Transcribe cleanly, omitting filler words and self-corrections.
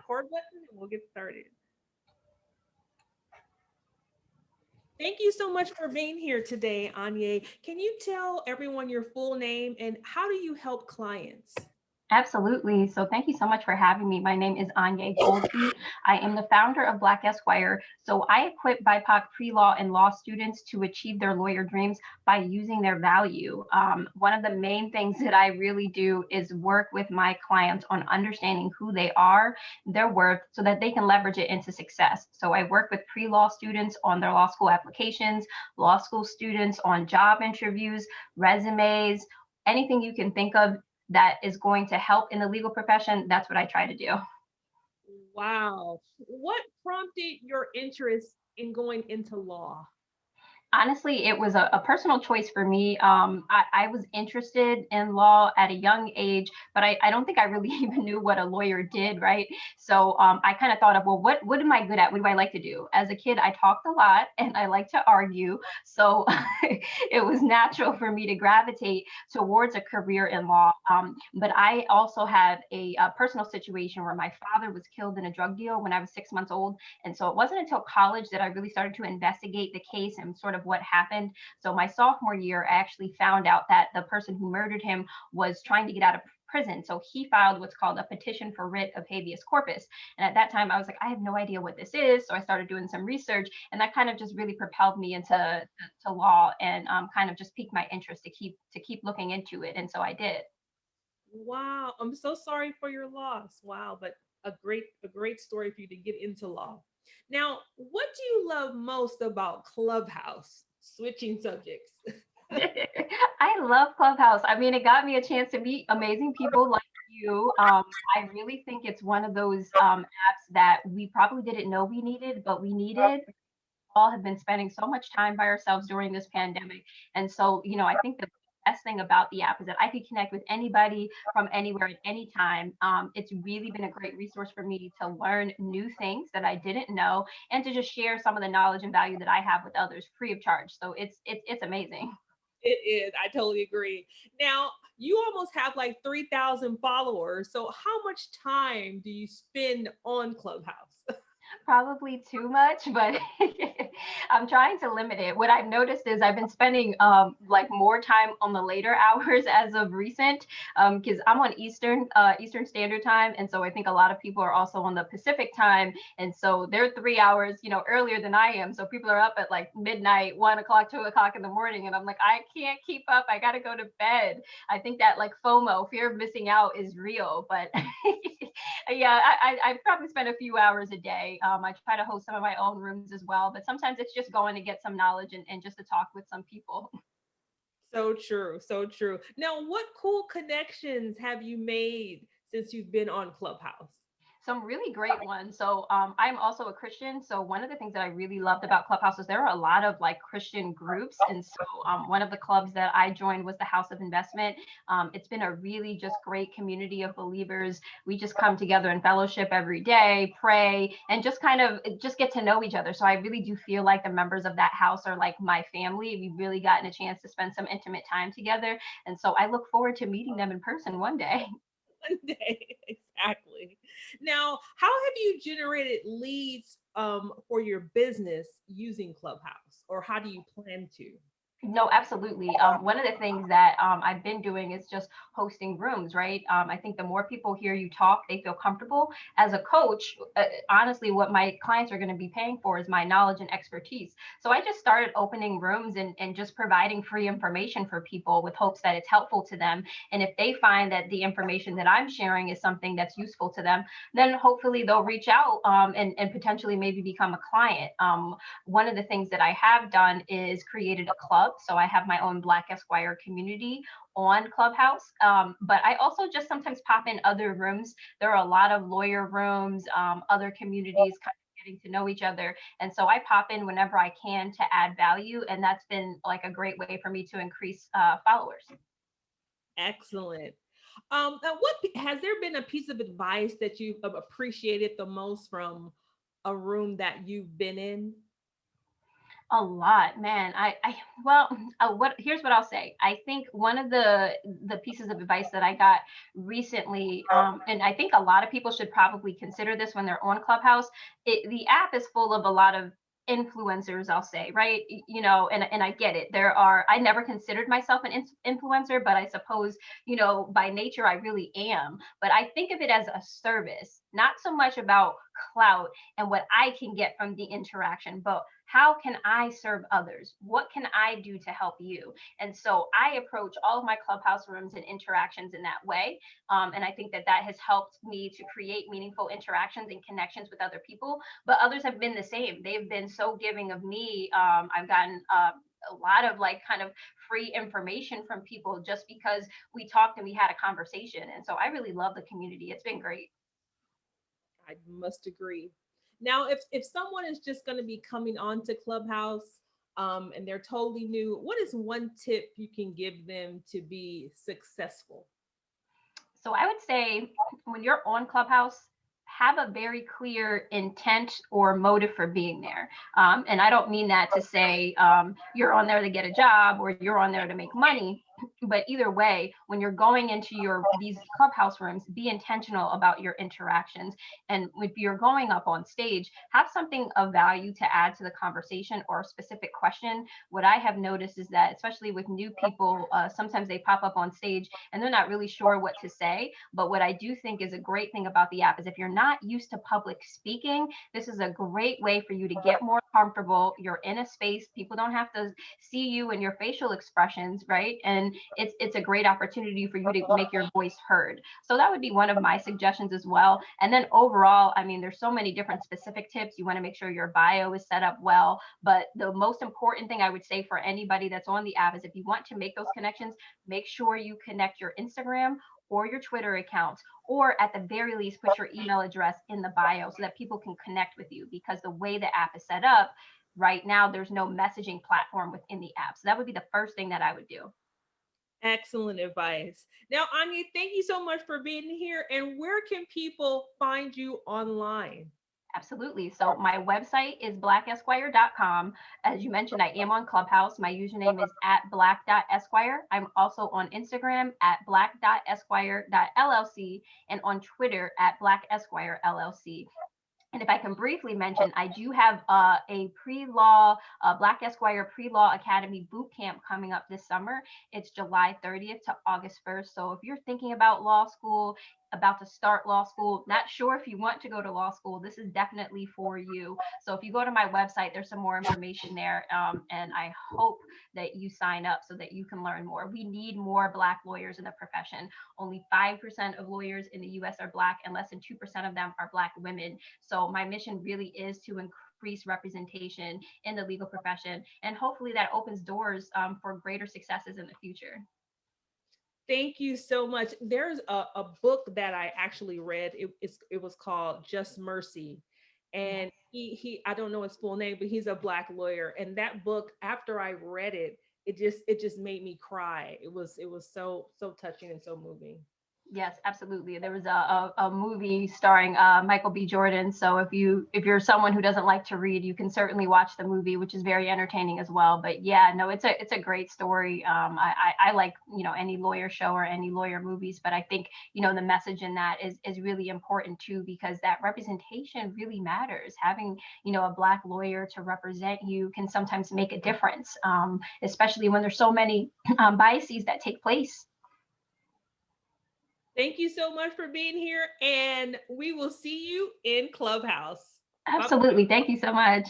record button and we'll get started. Thank you so much for being here today, Aigne. Can you tell everyone your full name and how do you help clients? Absolutely. So thank you so much for having me. My name is Aigne Goldsby. I am the founder of Black Esquire. So I equip BIPOC pre-law and law students to achieve their lawyer dreams by using their value. One of the main things that I really do is work with my clients on understanding who they are, their worth, so that they can leverage it into success. So I work with pre-law students on their law school applications, law school students on job interviews, resumes, anything you can think of that is going to help in the legal profession, that's what I try to do. Wow. What prompted your interest in going into law? Honestly, it was a personal choice for me. I was interested in law at a young age, but I don't think I really even knew what a lawyer did, right? So I kind of thought of, well, what am I good at? What do I like to do? As a kid, I talked a lot and I like to argue. So it was natural for me to gravitate towards a career in law. But I also have a personal situation where my father was killed in a drug deal when I was 6 months old. And so it wasn't until college that I really started to investigate the case and sort of what happened. So my sophomore year, I actually found out that the person who murdered him was trying to get out of prison. So he filed what's called a petition for writ of habeas corpus. And at that time, I was like, I have no idea what this is. So I started doing some research, and that kind of just really propelled me into to law and kind of just piqued my interest to keep looking into it. And so I did. Wow. I'm so sorry for your loss. Wow, but a great story for you to get into law. Now, what do you love most about Clubhouse? Switching subjects. I love Clubhouse. I mean, it got me a chance to meet amazing people like you. I really think it's one of those apps that we probably didn't know we needed, but we needed. All have been spending so much time by ourselves during this pandemic. And so, I think the best thing about the app is that I could connect with anybody from anywhere at any time. It's really been a great resource for me to learn new things that I didn't know and to just share some of the knowledge and value that I have with others free of charge. So it's amazing. It is. I totally agree. Now, you almost have like 3,000 followers. So, how much time do you spend on Clubhouse? Probably too much, but I'm trying to limit it. What I've noticed is I've been spending like more time on the later hours as of recent, because I'm on Eastern Standard Time, and so I think a lot of people are also on the Pacific time, and so they're 3 hours, earlier than I am. So people are up at like midnight, 1 o'clock, 2 o'clock in the morning, and I'm like, I can't keep up. I gotta go to bed. I think that like FOMO, fear of missing out, is real, but yeah, I probably spend a few hours a day. I try to host some of my own rooms as well, but sometimes it's just going to get some knowledge and just to talk with some people. So true. So true. Now, what cool connections have you made since you've been on Clubhouse? Some really great ones. So I'm also a Christian. So one of the things that I really loved about Clubhouse is there are a lot of like Christian groups. And so one of the clubs that I joined was the House of Investment. It's been a really just great community of believers. We just come together in fellowship every day, pray, and just kind of just get to know each other. So I really do feel like the members of that house are like my family. We've really gotten a chance to spend some intimate time together. And so I look forward to meeting them in person one day. One day. Exactly. Now, how have you generated leads for your business using Clubhouse, or how do you plan to? No, absolutely. One of the things that I've been doing is just hosting rooms, right? I think the more people hear you talk, they feel comfortable. As a coach, honestly, what my clients are going to be paying for is my knowledge and expertise. So I just started opening rooms and just providing free information for people with hopes that it's helpful to them. And if they find that the information that I'm sharing is something that's useful to them, then hopefully they'll reach out and potentially maybe become a client. One of the things that I have done is created a club. So I have my own Black Esquire community on Clubhouse. But I also just sometimes pop in other rooms. There are a lot of lawyer rooms, other communities kind of getting to know each other. And so I pop in whenever I can to add value. And that's been like a great way for me to increase followers. Excellent. Now, what has there been a piece of advice that you've appreciated the most from a room that you've been in? A lot, man. Well, here's what I'll say. I think one of the pieces of advice that I got recently, and I think a lot of people should probably consider this when they're on Clubhouse. The app is full of a lot of influencers, I'll say, right? And I get it. I never considered myself an influencer, but I suppose, by nature I really am. But I think of it as a service, not so much about clout and what I can get from the interaction, but how can I serve others? What can I do to help you? And so I approach all of my Clubhouse rooms and interactions in that way. And I think that that has helped me to create meaningful interactions and connections with other people. But others have been the same. They've been so giving of me. I've gotten a lot of like kind of free information from people just because we talked and we had a conversation. And so I really love the community. It's been great. I must agree. Now, if someone is just going to be coming on to Clubhouse, and they're totally new, what is one tip you can give them to be successful? So I would say when you're on Clubhouse, have a very clear intent or motive for being there. And I don't mean that to say you're on there to get a job or you're on there to make money. But either way, when you're going into these Clubhouse rooms, be intentional about your interactions. And if you're going up on stage, have something of value to add to the conversation or a specific question. What I have noticed is that, especially with new people, sometimes they pop up on stage and they're not really sure what to say. But what I do think is a great thing about the app is if you're not used to public speaking, this is a great way for you to get more comfortable. You're in a space, people don't have to see you and your facial expressions, right? And it's a great opportunity for you to make your voice heard. So that would be one of my suggestions as well. And then overall, I mean, there's so many different specific tips. You want to make sure your bio is set up well. But the most important thing I would say for anybody that's on the app is if you want to make those connections, make sure you connect your Instagram or your Twitter accounts, or at the very least, put your email address in the bio so that people can connect with you. Because the way the app is set up right now, there's no messaging platform within the app. So that would be the first thing that I would do. Excellent advice. Now, Anya, thank you so much for being here. And where can people find you online? Absolutely. So my website is blackesquire.com. As you mentioned, I am on Clubhouse. My username is at black.esquire. I'm also on Instagram at black.esquire.llc and on Twitter at blackesquirellc. And if I can briefly mention, I do have a pre-law, Black Esquire Pre-Law Academy boot camp coming up this summer. It's July 30th to August 1st. So if you're thinking about law school, about to start law school, not sure if you want to go to law school, this is definitely for you. So if you go to my website, there's some more information there. And I hope that you sign up so that you can learn more. We need more Black lawyers in the profession. Only 5% of lawyers in the US are Black, and less than 2% of them are Black women. So my mission really is to increase representation in the legal profession, and hopefully that opens doors for greater successes in the future. Thank you so much. There's a book that I actually read. It was called Just Mercy. And Yes. he I don't know his full name, but he's a Black lawyer. And that book, after I read it, it just made me cry. It was so touching and so moving. Yes, absolutely. There was a movie starring Michael B. Jordan. So if you're someone who doesn't like to read, you can certainly watch the movie, which is very entertaining as well. But yeah, no, it's a great story. I like any lawyer show or any lawyer movies, but I think the message in that is really important too, because that representation really matters. Having a Black lawyer to represent you can sometimes make a difference, especially when there's so many biases that take place. Thank you so much for being here, and we will see you in Clubhouse. Bye. Absolutely. Thank you so much.